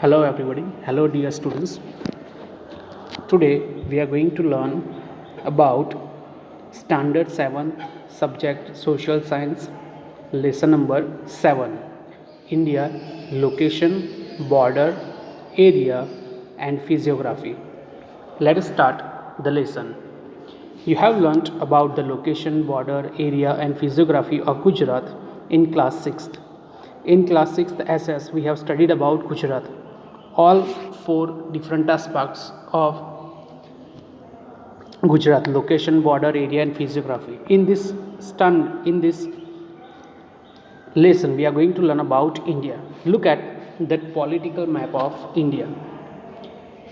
Hello everybody, hello dear students. Today we are going to learn about Standard 7 subject Social Science lesson number 7, India, location, border, area and physiography. Let us start the lesson. You have learnt about the location, border, area and physiography of Gujarat in class 6th. In class 6th SS we have studied about Gujarat, all four different aspects of Gujarat: location, border, area and physiography. In this lesson we are going to learn about India. Look at that political map of India,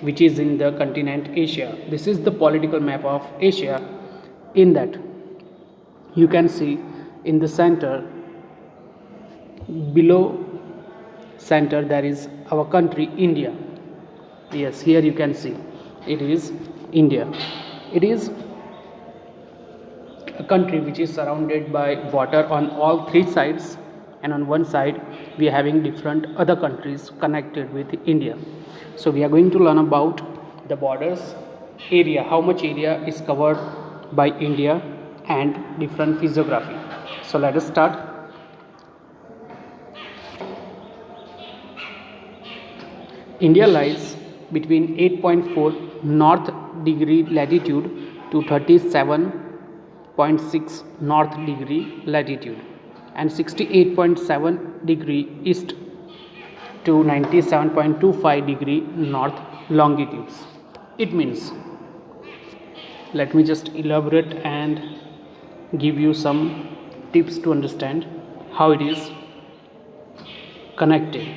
which is in the continent Asia. This is the political map of Asia. In that you can see in the center, below center, there is our country India. Yes, here you can see it is India. It is a country which is surrounded by water on all three sides, and on one side we are having different other countries connected with India. So we are going to learn about the borders, area, how much area is covered by India, and different physiography. So let us start. India lies between 8.4 north degree latitude to 37.6 north degree latitude and 68.7 degree east to 97.25 degree north longitudes. It means, let me just elaborate and give you some tips to understand how it is connected.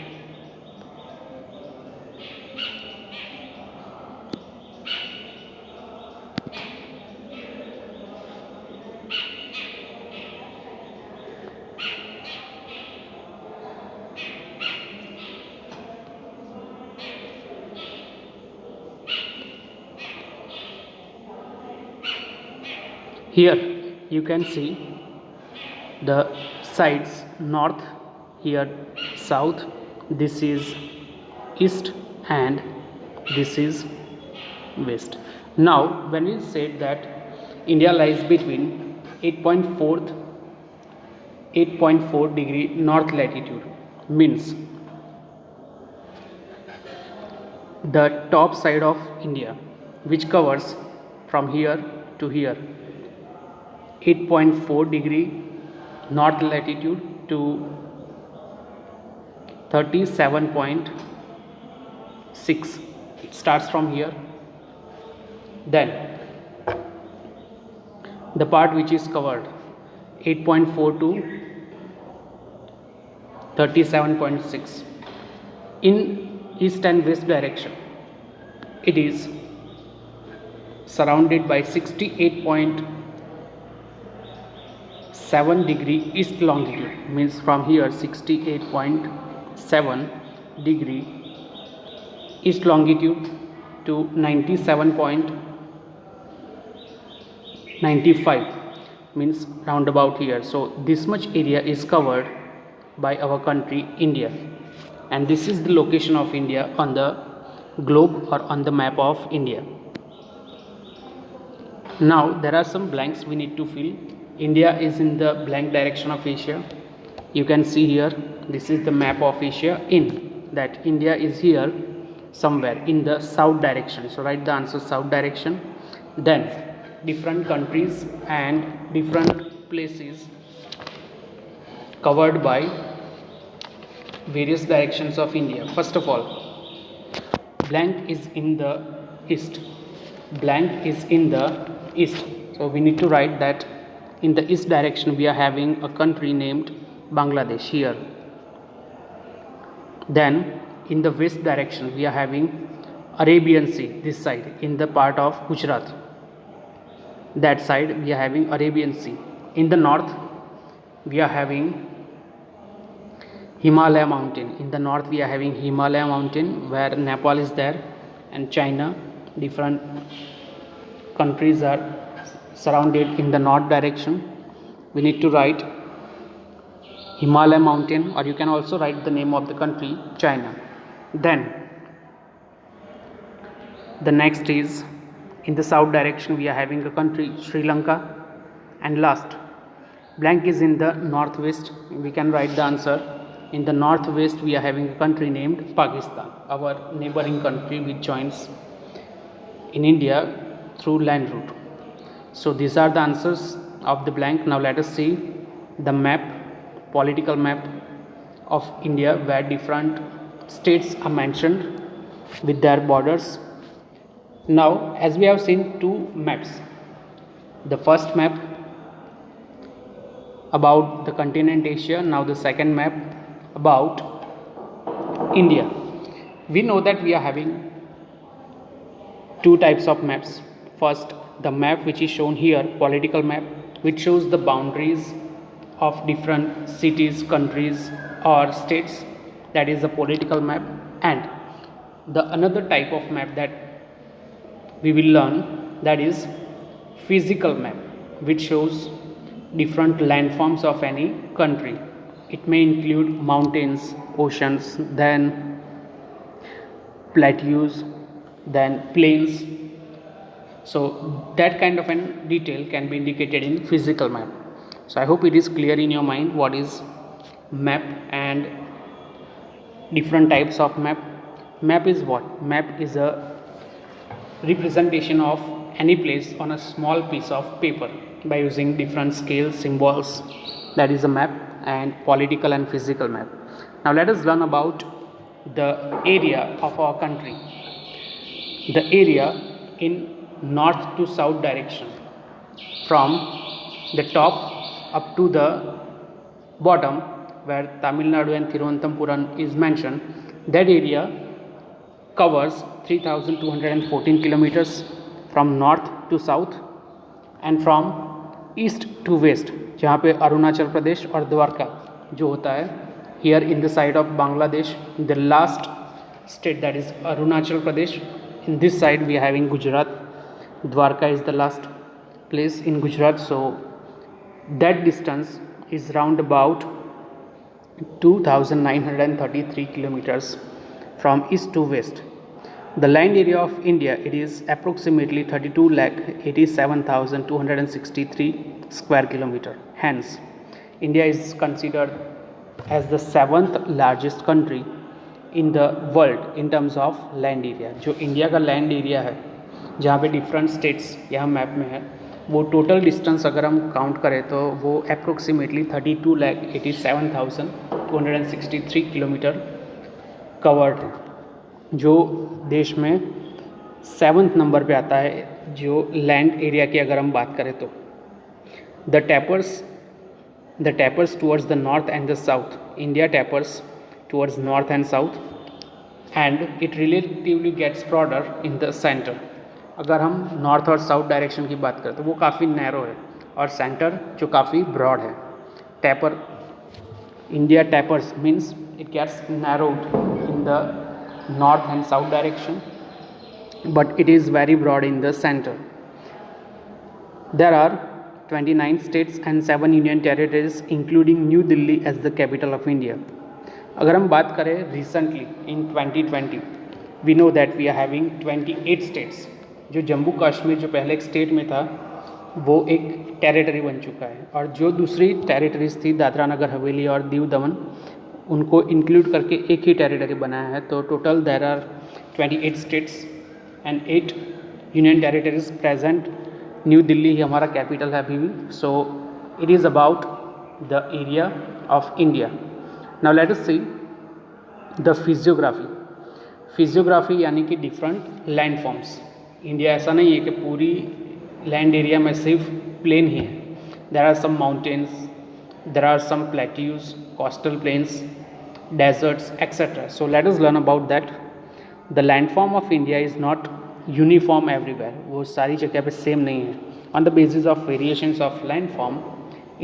Here you can see the sides: north, here south, this is east and this is west. Now when we said that India lies between 8.4 degree north latitude, means the top side of India, which covers from here to here, 8.4 degree north latitude to 37.6. It starts from here. Then the part which is covered 8.4 to 37.6 in east and west direction, it is surrounded by 68.7 degree east longitude, means from here 68.7 degree east longitude to 97.95, means roundabout here. So this much area is covered by our country India, and this is the location of India on the globe or on the map of India. Now there are some blanks we need to fill. India is in the blank direction of Asia. You can see here, this is the map of Asia, in that India is here somewhere in the south direction. So write the answer south direction. Then different countries and different places covered by various directions of India. First of all, blank is in the east. Blank is in the east. So we need to write that in the east direction we are having a country named Bangladesh here. Then in the west direction we are having Arabian Sea, this side in the part of Gujarat. That side we are having Arabian Sea. In the north we are having Himalaya mountain. In the north we are having Himalaya mountain, where Nepal is there and China. Different countries are surrounded in the north direction. We need to write Himalaya mountain, or you can also write the name of the country China. Then the next is in the south direction we are having a country Sri Lanka, and last blank is in the northwest. We can write the answer. In the northwest we are having a country named Pakistan, our neighboring country which joins in India through land route. So these are the answers of the blank. Now let us see the map, political map of India, where different states are mentioned with their borders. Now as we have seen two maps, the first map about the continent Asia, now the second map about India. We know that we are having two types of maps. First, the map which is shown here, political map, which shows the boundaries of different cities, countries or states, that is a political map. And the another type of map that we will learn, that is physical map, which shows different landforms of any country. It may include mountains, oceans, then plateaus, then plains. So that kind of an detail can be indicated in physical map. So I hope it is clear in your mind what is map and different types of map. Map is what? Map is a representation of any place on a small piece of paper by using different scales, symbols. That is a map, and political and physical map. Now let us learn about the area of our country. The area in north to south direction, from the top up to the bottom where Tamil Nadu and Thiruvananthapuram is mentioned, that area covers 3214 kilometers from north to south, and from east to west, जहाँ पे अरुणाचल प्रदेश और द्वारका जो होता है, here in the side of Bangladesh, the last state that is Arunachal Pradesh. In this side we are having Gujarat. Dwarka is the last place in Gujarat. So that distance is round about 2933 kilometers from east to west. The land area of India, it is approximately 32,87,263 square kilometer. Hence, India is considered as the 7th largest country in the world in terms of land area. जो India का land area है, जहाँ पे different states यहाँ map में है, वो total distance अगर हम काउंट करें तो वो अप्रोक्सीमेटली 32,87,263 किलोमीटर कवर्ड है, जो देश में 7th नंबर पे आता है जो लैंड एरिया की अगर हम बात करें तो. The tapers towards the north and the south. India tapers towards north and south, and it relatively gets broader in the centre. अगर हम नॉर्थ और साउथ डायरेक्शन की बात करें तो वो काफ़ी नैरो है, और सेंटर जो काफ़ी ब्रॉड है. Taper, India tapers means it gets narrowed in the north and south direction, but it is very broad in the center. There are 29 states and 7 union territories including New Delhi as the capital of India. अगर हम बात करें recently in 2020, we know that we are having 28 states. जो जम्मू कश्मीर जो पहले एक state में था वो एक टेरिटरी बन चुका है, और जो दूसरी टेरिटरीज थी दादरा नगर हवेली और दीव दमन, उनको इंक्लूड करके एक ही टेरिटरी बनाया है. तो total there are 28 states and 8 union territories present. New Delhi ही हमारा कैपिटल है अभी भी. So it is about the area of India. Now let us see the physiography यानी कि डिफरेंट लैंड फॉर्म्स. इंडिया ऐसा नहीं है कि पूरी लैंड एरिया में सिर्फ प्लेन ही है. There are some mountains, there are some plateaus, coastal plains, deserts, etc. So let us learn about that. The landform of India is not uniform everywhere. वो सारी जगह पे सेम नहीं है. On the basis of variations of landform,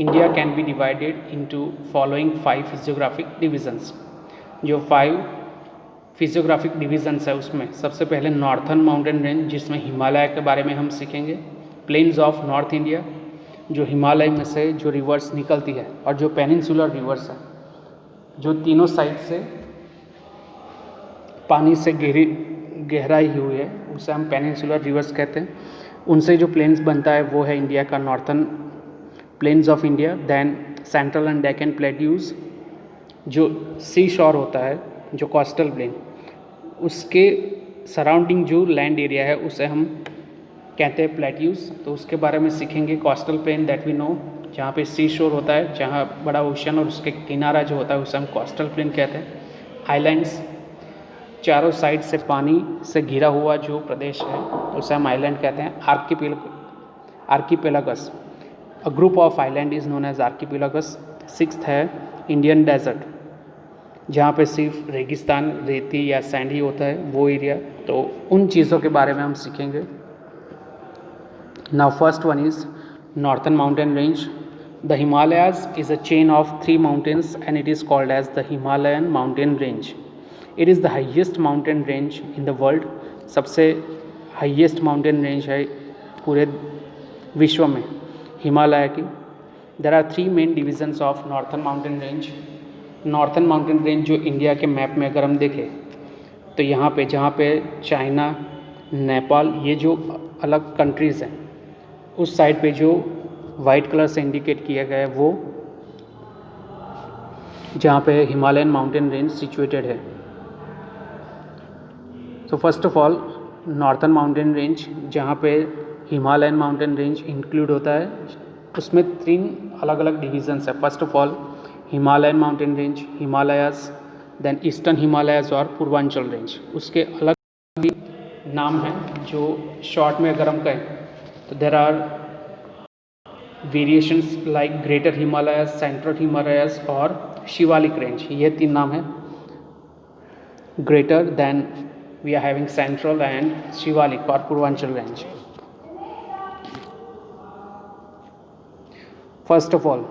India can be divided into following 5 physiographic divisions. जो 5 physiographic divisions है उसमें सबसे पहले नॉर्थर्न माउंटेन रेंज, जिसमें हिमालय के बारे में हम सीखेंगे. प्लेन्स ऑफ नॉर्थ इंडिया, जो हिमालय में से जो रिवर्स निकलती है, और जो पेनिनसुलर रिवर्स है जो तीनों साइड से पानी से गहराई हुई है, उसे हम पेनिनसुलर रिवर्स कहते हैं। उनसे जो प्लेन्स बनता है वो है इंडिया का northern plains of India, then central and Deccan plateaus, जो सी शोर होता है, जो कोस्टल प्लेन, उसके सराउंडिंग जो लैंड एरिया है उसे हम कहते हैं प्लेट्यूज। तो उसके बारे में सीखेंगे। Coastal plain that we know, जहाँ पे सी शोर होता है, जहाँ बड़ा ओशन और उसके किनारा जो होता है उसे हम कोस्टल प्लेन कहते हैं। आइलैंड्स, चारों साइड से पानी से घिरा हुआ जो प्रदेश है उसे हम आइलैंड कहते हैं। Archipelagos, a group of island is known as archipelagos. Sixth है इंडियन डेजर्ट, जहाँ पे सिर्फ रेगिस्तान, रेती या सैंड ही होता है, वो एरिया। तो उन चीज़ों के बारे में हम सीखेंगे। Now first one is northern mountain range. The Himalayas is a chain of 3 mountains and it is called as the Himalayan mountain range. It is the highest mountain range in the world. सबसे highest mountain range है पूरे विश्व में हिमालय की। There are 3 main divisions of northern mountain range. Northern mountain range जो India के map में अगर हम देखें तो यहाँ पे, जहाँ पे चाइना, नेपाल, ये जो अलग कंट्रीज़ हैं, उस साइड पे जो वाइट कलर से इंडिकेट किया गया है वो जहाँ पे हिमालयन माउंटेन रेंज सिचुएटेड है। तो first of all northern mountain range, जहाँ पे हिमालयन माउंटेन रेंज इंक्लूड होता है, उसमें 3 अलग अलग डिविजन्स है। First of all Himalayan mountain range, Himalayas, then eastern Himalayas और पूर्वांचल रेंज। उसके अलग भी नाम हैं जो शॉर्ट में अगर हम कहें तो there are variations like greater Himalayas, central Himalayas और शिवालिक रेंज। ये 3 नाम हैं। Greater, then we are having central and Shivalik or Purvanchal range. First of all,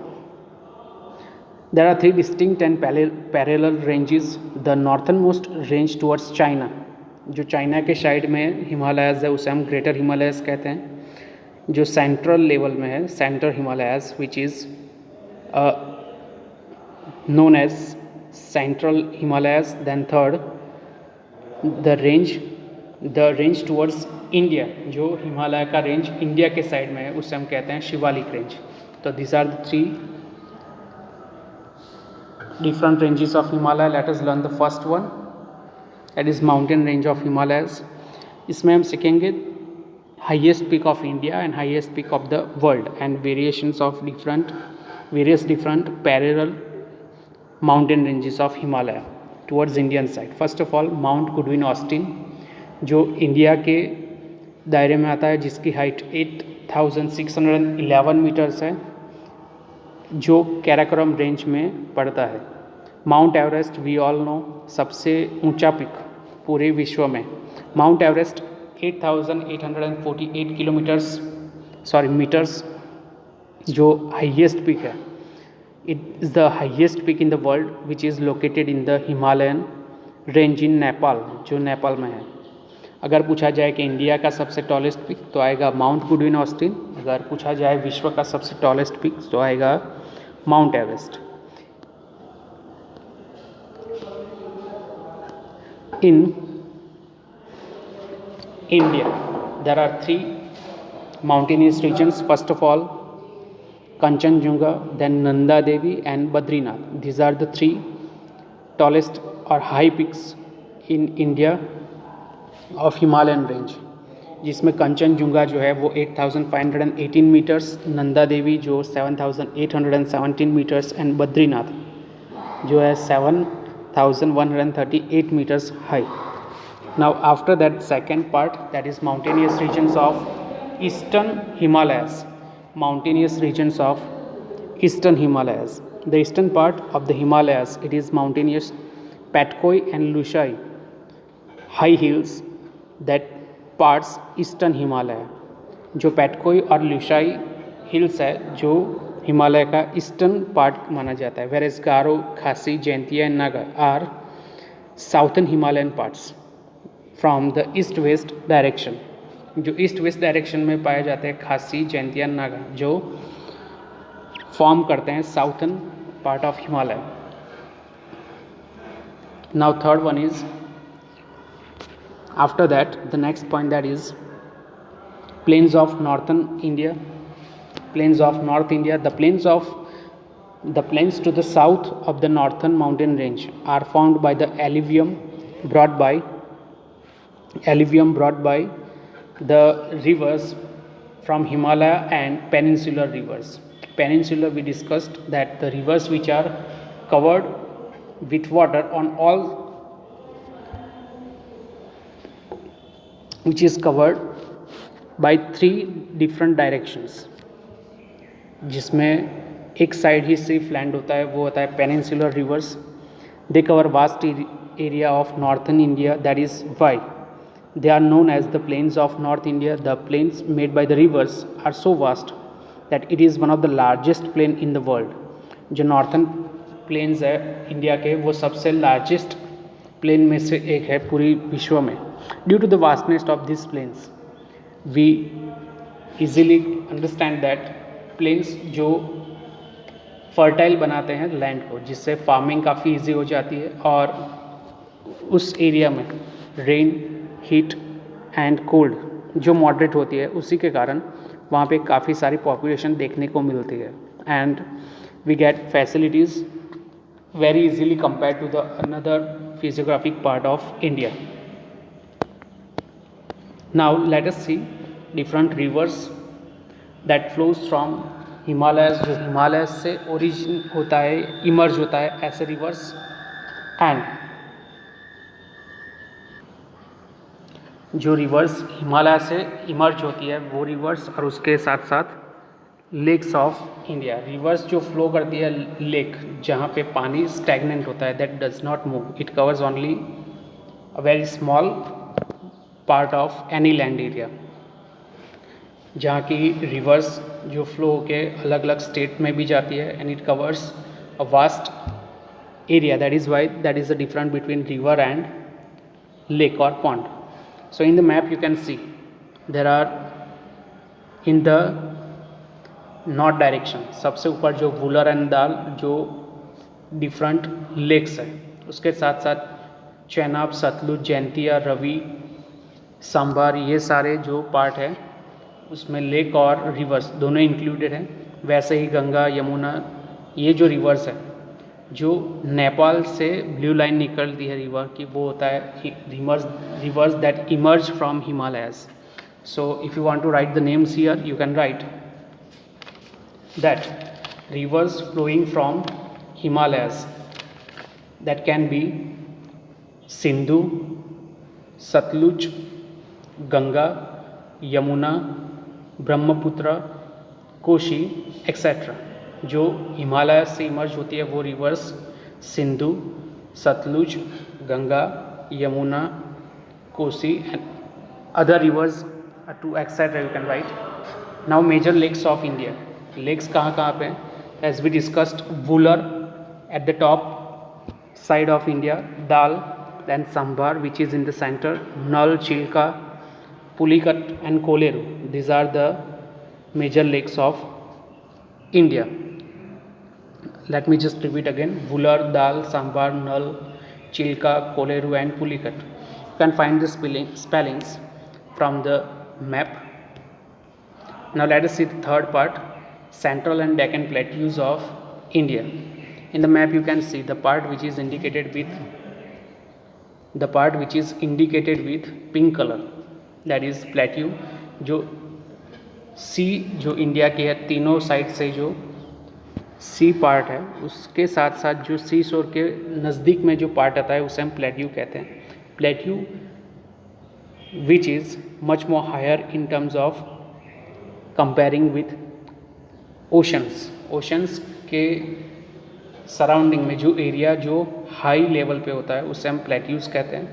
there are 3 distinct and parallel ranges. The northernmost range towards China, जो China के side में हिमालयाज है उसे हम ग्रेटर हिमालयाज कहते हैं। जो सेंट्रल लेवल में है, central Himalayas, which is known as central Himalayas. Then third, the range towards India, जो हिमालय का रेंज इंडिया के साइड में है उसे हम कहते हैं शिवालिक रेंज. तो these are the 3 different ranges of Himalaya. Let us learn the first one, that is mountain range of Himalayas. इसमें हम सीखेंगे highest peak of India and highest peak of the world and variations of various different parallel mountain ranges of Himalaya towards Indian side. First of all, Mount Goodwin Austen, जो India के दायरे में आता है, जिसकी हाइट 8611 मीटर्स है, जो कैराकोरम range में पड़ता है. Mount Everest, we all know, सबसे ऊंचा पिक पूरे विश्व में. माउंट एवरेस्ट 8848 मीटर्स, जो हाईएस्ट पिक है. It is the highest peak in the world which is located in the Himalayan range in Nepal, जो नेपाल में है. अगर पूछा जाए कि इंडिया का सबसे टॉलेस्ट पिक तो आएगा माउंट गुडविन ऑस्टिन. अगर पूछा जाए विश्व का सबसे टॉलेस्ट पिक तो आएगा mount Everest. In India there are 3 mountainous regions. First of all, Kanchenjunga, then Nanda Devi and Badrinath. These are the 3 tallest or high peaks in India of Himalayan range, जिसमें कंचनजुंगा जो है वो 8518 metres, Nanda Devi जो 7817 metres and Badrinath जो है 7138 meters high. Now after that, second part, that is mountainous regions of Eastern Himalayas. Mountainous regions of Eastern Himalayas. The eastern part of the Himalayas, it is mountainous Patkoi and Lushai high hills, that parts Eastern Himalaya. जो पैटकोई और Lushai hills है जो हिमालय का eastern part माना जाता है. whereas Garo, Khasi, Jaintia and Naga are southern Himalayan parts from the east west direction. जो east west direction में पाए जाते हैं खासी, जैंतिया, नागा, जो फॉर्म करते हैं southern part of Himalaya. Now third one is After that, the next point, that is plains of northern India. Plains of North India. The plains to the south of the northern mountain range are formed by the alluvium brought by the rivers from Himalaya and peninsular rivers. Peninsular, we discussed that the rivers which are covered with water on all, which is covered by 3 different directions, जिसमें एक side ही सिर्फ land होता है, वो होता है peninsular reverse. They cover vast area of northern India. That is why they are known as the plains of North India. The plains made by the rivers are so vast that it is one of the largest plain in the world. जो northern planes है India के, वो सबसे largest plane में से एक है पूरी विश्व में. Due to the vastness of this plains we easily understand that plains जो फर्टाइल बनाते हैं लैंड को, जिससे फार्मिंग काफ़ी ईजी हो जाती है, और उस एरिया में रेन, हीट एंड कोल्ड जो मॉडरेट होती है, उसी के कारण वहाँ पे काफ़ी सारी पॉपुलेशन देखने को मिलती है. And we get facilities very easily compare to the another physiographic part of India. Now let us see different rivers that flows from Himalayas, जो हिमालय से ओरिजिन होता है, इमर्ज होता है ऐसे रिवर्स. एंड जो रिवर्स हिमालय से इमर्ज होती है वो रिवर्स, और उसके साथ साथ लेक्स ऑफ इंडिया. रिवर्स जो फ्लो करती है लेक, जहाँ पे पानी स्टैगनेंट होता है, that does not move, it covers only a very small part of any land area. जहाँ की रिवर्स जो फ्लो होके अलग अलग स्टेट में भी जाती है, and it covers a vast area. That is why that is the difference between river and lake और pond. So in the map you can see there are in the north direction, सबसे ऊपर जो Wular and दाल जो different lakes है, उसके साथ साथ चेनाब, सतलुज, जयंतिया, रवि, सांबर, ये सारे जो पार्ट है उसमें लेक और रिवर्स दोनों इंक्लूडेड हैं. वैसे ही गंगा, यमुना, ये जो रिवर्स है, जो नेपाल से ब्लू लाइन निकलती है रिवर की, वो होता है rivers that emerge from Himalayas. So if you want to write the names here, you can write that rivers flowing from Himalayas, that can be Sindhu, Satluj, Ganga, Yamuna, Brahmaputra, Koshi etcetera. जो हिमालय से इमर्ज होती है वो rivers Sindhu, Satluj, Ganga, Yamuna, Kosi and other rivers to etcetera you can write. Now major lakes of India. Lakes कहाँ पे हैं? As we discussed, Wular eight the top side of India, Dal, then Sambhar which is in the centre, Nal, Chilka, Pulicat and Kolleru. These are the major lakes of India. Let me just repeat again: Vular, Dal, Sambar, Nal, Chilka, Koleru and Pulikat. You can find the spellings from the map. Now let us see the third part: Central and Deccan Plateaus of India. In the map you can see the part which is indicated with pink color, that is plateau. जो सी जो India के है, तीनों side से जो C part है, उसके साथ साथ जो सी शोर के नज़दीक में जो पार्ट आता है उसे हम प्लेट्यू कहते हैं. Plateau which is much more higher in terms of comparing with oceans. Oceans के सराउंडिंग में जो एरिया जो हाई लेवल पे होता है उसे हम प्लेट्यूज़ कहते हैं.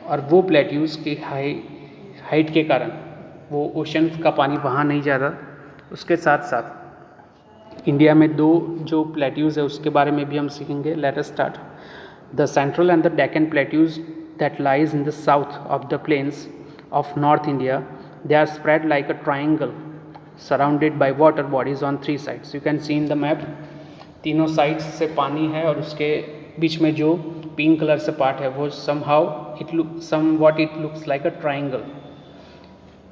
और वो प्लेट्यूज़ की हाइट के कारण वो ओशन का पानी वहाँ नहीं जाता. उसके साथ साथ इंडिया में 2 जो प्लेट्यूज़ है उसके बारे में भी हम सीखेंगे. Let us start. The central and the Deccan plateaus that lies in the south of the plains of north India, they are spread like a triangle surrounded by water bodies on 3 sides. You can see in the map, तीनों sides से पानी है और उसके बीच में जो pink colour से part है वो somehow somewhat it looks like a triangle.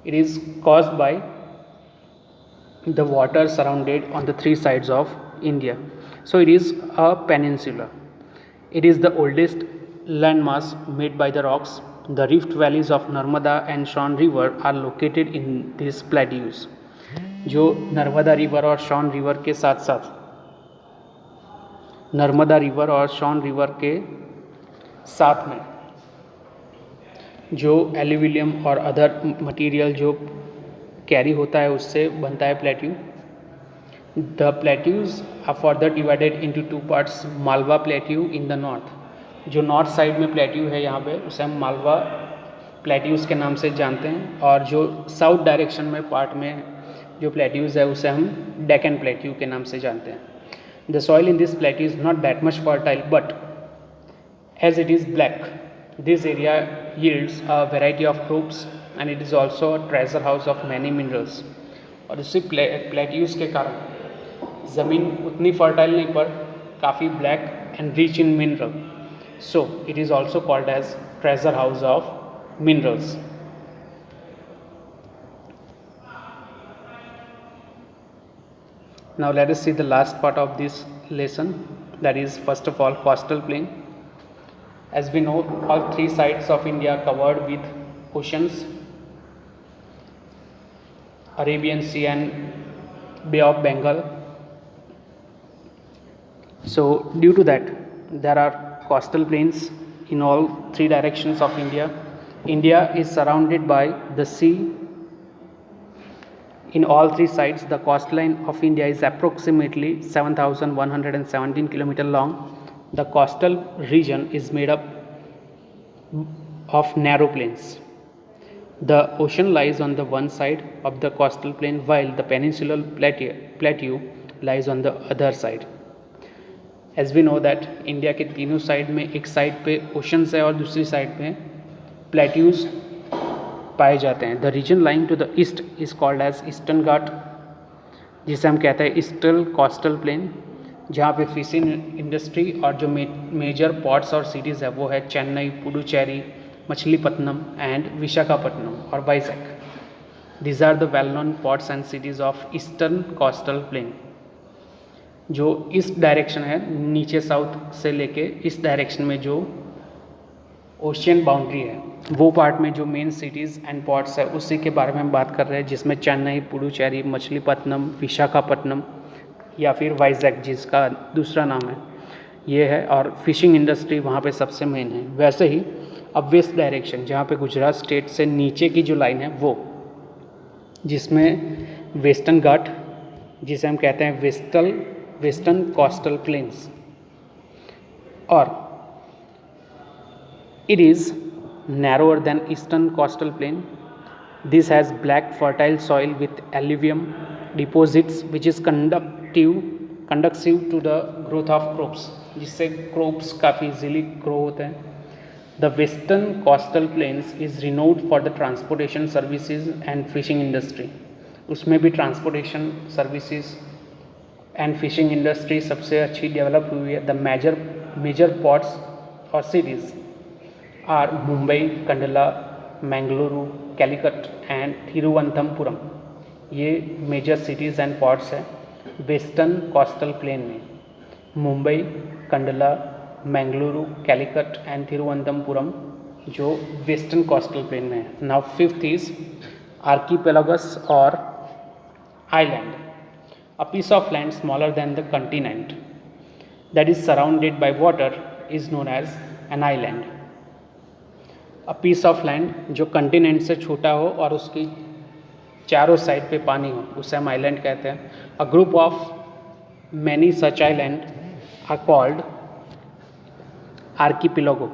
It is caused by the water surrounded on the three sides of India. So it is a peninsula. It is the oldest landmass made by the rocks. The rift valleys of Narmada and Shan river are located in these plateaus. जो Narmada river और Shawn river के साथ साथ Narmada river और Shawn river के साथ में जो एल्यूविलियम और अदर मटेरियल जो कैरी होता है उससे बनता है plateau. The plateaus are further divided into two parts. Malwa plateau in the north, जो नॉर्थ साइड में प्लेट्यू है यहाँ पे उसे हम मालवा प्लेट्यूज़ के नाम से जानते हैं, और जो साउथ डायरेक्शन में पार्ट में जो प्लेट्यूज़ है उसे हम डेक्कन प्लेट्यू के नाम से जानते हैं. The soil in this plateau is not that much fertile, but as it is black, this area yields a variety of crops and it is also a treasure house of many minerals. और इसी plateaus के कारण ज़मीन उतनी fertile नहीं पर काफ़ी black and rich in mineral. So it is also called as treasure house of minerals. Now let us see the last part of this lesson, that is first of all coastal plain. As we know, all three sides of India are covered with oceans, Arabian Sea and Bay of Bengal. So due to that there are coastal plains in all three directions of India. India is surrounded by the sea in all three sides. The coastline of India is approximately 7,117 km long. The coastal region is made up of narrow plains. The ocean lies on the one side of the coastal plain while the peninsular plateau lies on the other side. As we know that India के तीनों side में एक side पे oceans है और दूसरी side पे plateaus पाए जाते हैं. The region lying to the east is called as eastern Ghat, जिसे हम कहते हैं ईस्टर्न कोस्टल प्लेन, जहाँ पे फिशिंग इंडस्ट्री और जो मेजर पोर्ट्स और सिटीज़ है वो है चेन्नई, पुडुचेरी, मछलीपट्टनम एंड विशाखापट्टनम और Vizag. These are the well known ports and cities of eastern coastal plain. जो ईस्ट डायरेक्शन है, नीचे साउथ से लेके इस डायरेक्शन में जो ओशियन बाउंड्री है वो पार्ट में जो मेन सिटीज़ एंड पोर्ट्स है उसी के बारे में हम बात कर रहे हैं, जिसमें चेन्नई, पुडुचेरी, मछलीपट्टनम, विशाखापट्टनम या फिर वाइजैक जिसका दूसरा नाम है ये है. और फिशिंग इंडस्ट्री वहाँ पे सबसे मेन है. वैसे ही अब वेस्ट डायरेक्शन जहाँ पे गुजरात स्टेट से नीचे की जो लाइन है वो, जिसमें वेस्टर्न घाट जिसे हम कहते हैं वेस्टर्न कोस्टल प्लेन्स, और it is narrower than eastern coastal plain. This has black fertile soil with alluvium deposits which is conducive to the growth of crops, जिससे crops काफ़ी easily grow होते हैं. The western coastal plains is renowned for the transportation services and fishing industry. उसमें भी transportation services and fishing industry सबसे अच्छी develop हुई है. The major ports or cities are Mumbai, Kandla, Mangaluru, Calicut and Thiruvananthapuram. ये major cities and ports हैं western coastal plain में. Mumbai, Kandla, Mangaluru, Calicut and Thiruvananthapuram जो वेस्टर्न कोस्टल प्लेन में है. नाउ फिफ्थ इज आर्कीपेलागस और island, a piece of land smaller than the continent that is surrounded by water is known as an island. A piece of land जो continent से छोटा हो और उसकी चारों साइड पे पानी हो उसे हम आइलैंड कहते हैं. A group of many such island are called archipelago.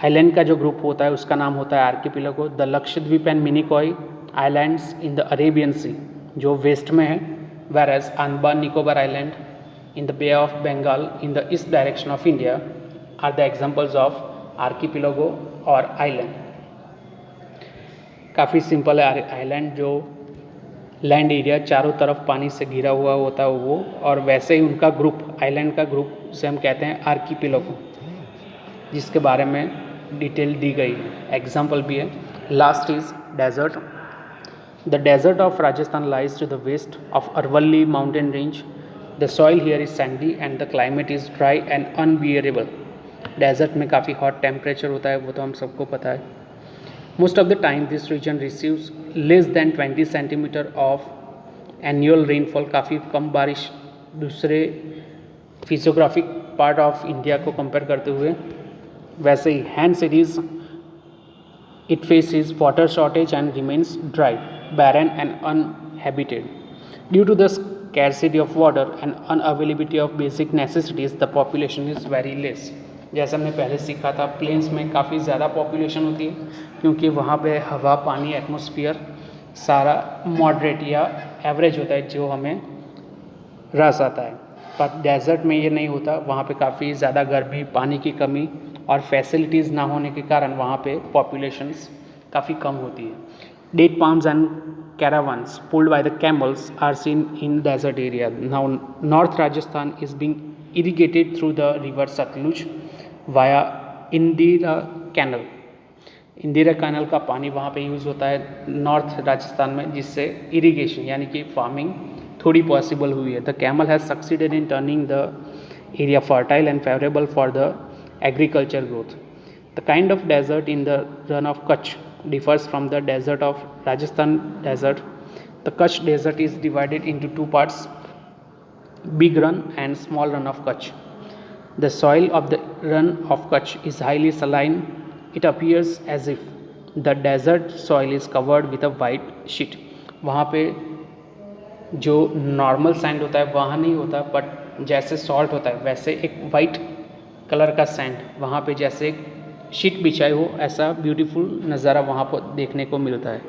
Island का जो ग्रुप होता है उसका नाम होता है archipelago. The Lakshadweep and Minicoy islands in the Arabian sea जो वेस्ट में है, whereas Andaman Nicobar island in the bay of Bengal in the east direction of India are the examples of archipelago और आइलैंड. काफ़ी सिंपल है. आइलैंड जो लैंड एरिया चारों तरफ पानी से घिरा हुआ होता है वो, और वैसे ही उनका ग्रुप, आइलैंड का ग्रुप उसे हम कहते हैं आर्कीपिलागो, जिसके बारे में डिटेल दी गई है, एग्जाम्पल भी है. Last is desert. The desert of Rajasthan lies to the west of Arvalli mountain range. The soil here is sandy and the climate is dry and unbearable. Desert में काफ़ी hot temperature होता है, वो तो हम सबको पता है. Most of the time this region receives less than 20 centimeter of annual rainfall. काफ़ी कम बारिश दूसरे फिजियोग्राफिक पार्ट ऑफ इंडिया को कंपेयर करते हुए. वैसे ही hence it faces water shortage and remains dry, barren and uninhabited. Due to the scarcity of water and unavailability of basic necessities, the population is very less. जैसे हमने पहले सीखा था, planes में काफ़ी ज़्यादा पॉपुलेशन होती है क्योंकि वहाँ पे हवा, पानी, एटमॉस्फेयर सारा मॉडरेट या एवरेज होता है जो हमें रस आता है. पर डेजर्ट में ये नहीं होता, वहाँ पे काफ़ी ज़्यादा गर्मी, पानी की कमी और फैसिलिटीज़ ना होने के कारण वहाँ पे पॉपुलेशंस काफ़ी कम होती है. Date palms and caravans pulled by the camels are seen in desert area. Now North Rajasthan is being irrigated through the river Satluj via Indira Canal. Indira canal का पानी वहाँ पे यूज़ होता है नॉर्थ राजस्थान में, जिससे इरिगेशन यानी कि फार्मिंग थोड़ी पॉसिबल हुई है. The camel has succeeded in turning the area fertile and favourable for the agriculture growth. The kind of desert in the run of Kutch differs from the desert of Rajasthan desert. The Kutch desert is divided into two parts, big run and small run of Kutch. The soil of the run of Kutch is highly saline. It appears as if the desert soil is covered with a white sheet. वहाँ पे जो normal sand होता है वहाँ नहीं होता, but जैसे salt होता है वैसे एक वाइट कलर का सैंड वहाँ पे जैसे शीट बिछाई हो, ऐसा ब्यूटीफुल नज़ारा वहाँ पर देखने को मिलता है.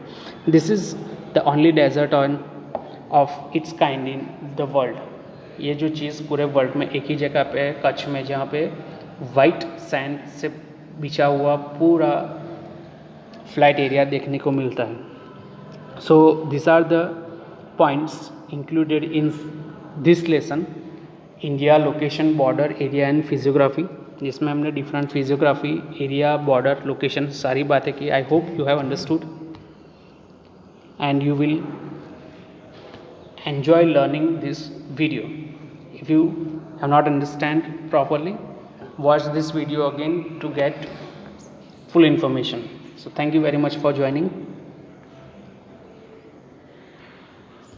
This is the only desert of its kind in the world. ये जो चीज़ पूरे वर्ल्ड में एक ही जगह पे है, कच्छ में, जहाँ पे वाइट सैंड से बिछा हुआ पूरा फ्लैट एरिया देखने को मिलता है. So this are the points included in this lesson, India, location, border, area and physiography, जिसमें हमने different physiography, area, border, location सारी बातें की. I hope you have understood and you will enjoy learning this video. If you have not understand properly, watch this video again to get full information. So thank you very much for joining.